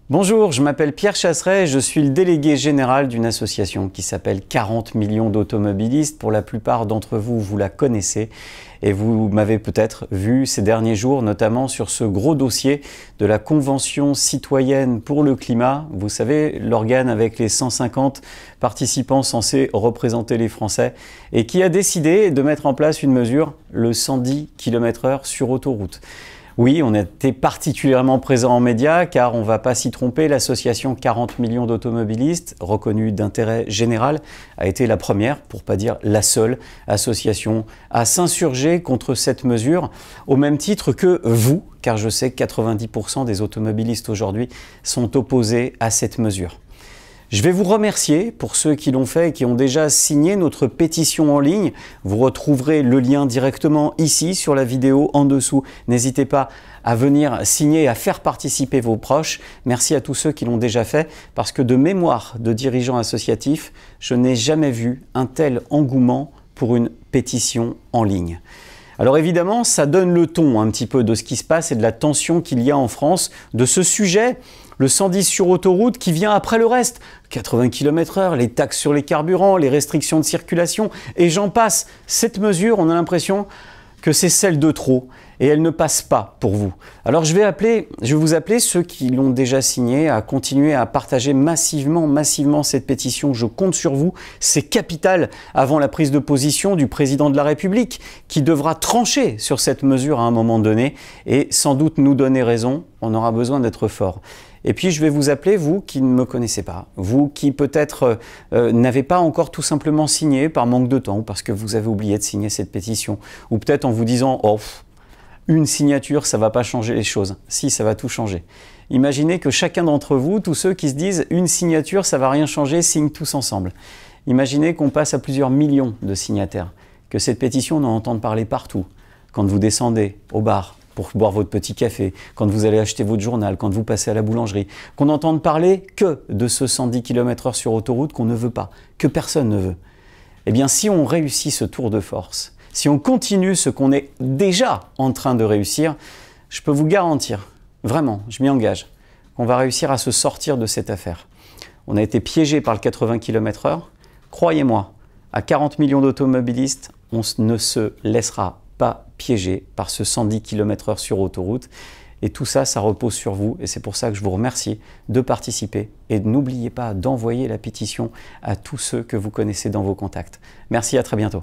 Bonjour, je m'appelle Pierre Chasseret et je suis le délégué général d'une association qui s'appelle 40 millions d'automobilistes. Pour la plupart d'entre vous, vous la connaissez et vous m'avez peut-être vu ces derniers jours, notamment sur ce gros dossier de la Convention citoyenne pour le climat. Vous savez, l'organe avec les 150 participants censés représenter les Français et qui a décidé de mettre en place une mesure, le 110 km/h sur autoroute. Oui, on a été particulièrement présent en médias car on ne va pas s'y tromper, l'association 40 millions d'automobilistes, reconnue d'intérêt général, a été la première, pour ne pas dire la seule, association à s'insurger contre cette mesure, au même titre que vous, car je sais que 90% des automobilistes aujourd'hui sont opposés à cette mesure. Je vais vous remercier pour ceux qui l'ont fait et qui ont déjà signé notre pétition en ligne. Vous retrouverez le lien directement ici sur la vidéo en dessous. N'hésitez pas à venir signer et à faire participer vos proches. Merci à tous ceux qui l'ont déjà fait parce que de mémoire de dirigeants associatifs, je n'ai jamais vu un tel engouement pour une pétition en ligne. Alors évidemment, ça donne le ton un petit peu de ce qui se passe et de la tension qu'il y a en France de ce sujet, le 110 sur autoroute qui vient après le reste. 80 km/h, les taxes sur les carburants, les restrictions de circulation et j'en passe. Cette mesure, on a l'impression que c'est celle de trop et elle ne passe pas pour vous. Alors je vais vous appeler ceux qui l'ont déjà signé à continuer à partager massivement cette pétition. Je compte sur vous, c'est capital avant la prise de position du président de la République qui devra trancher sur cette mesure à un moment donné et sans doute nous donner raison. On aura besoin d'être fort. Et puis je vais vous appeler, vous qui ne me connaissez pas, vous qui peut-être n'avez pas encore tout simplement signé par manque de temps, parce que vous avez oublié de signer cette pétition, ou peut-être en vous disant « Oh, une signature, ça ne va pas changer les choses. » Si, ça va tout changer. Imaginez que chacun d'entre vous, tous ceux qui se disent « Une signature, ça ne va rien changer, signent tous ensemble. » Imaginez qu'on passe à plusieurs millions de signataires, que cette pétition, on en entende parler partout, quand vous descendez au bar, pour boire votre petit café, quand vous allez acheter votre journal, quand vous passez à la boulangerie, qu'on n'entende parler que de ce 110 km/h sur autoroute qu'on ne veut pas, que personne ne veut. Eh bien, si on réussit ce tour de force, si on continue ce qu'on est déjà en train de réussir, je peux vous garantir, vraiment, je m'y engage, qu'on va réussir à se sortir de cette affaire. On a été piégé par le 80 km/h. Croyez-moi, à 40 millions d'automobilistes, on ne se laissera pas piégé par ce 110 km/h sur autoroute. Et tout ça, ça repose sur vous. Et c'est pour ça que je vous remercie de participer. Et n'oubliez pas d'envoyer la pétition à tous ceux que vous connaissez dans vos contacts. Merci, à très bientôt.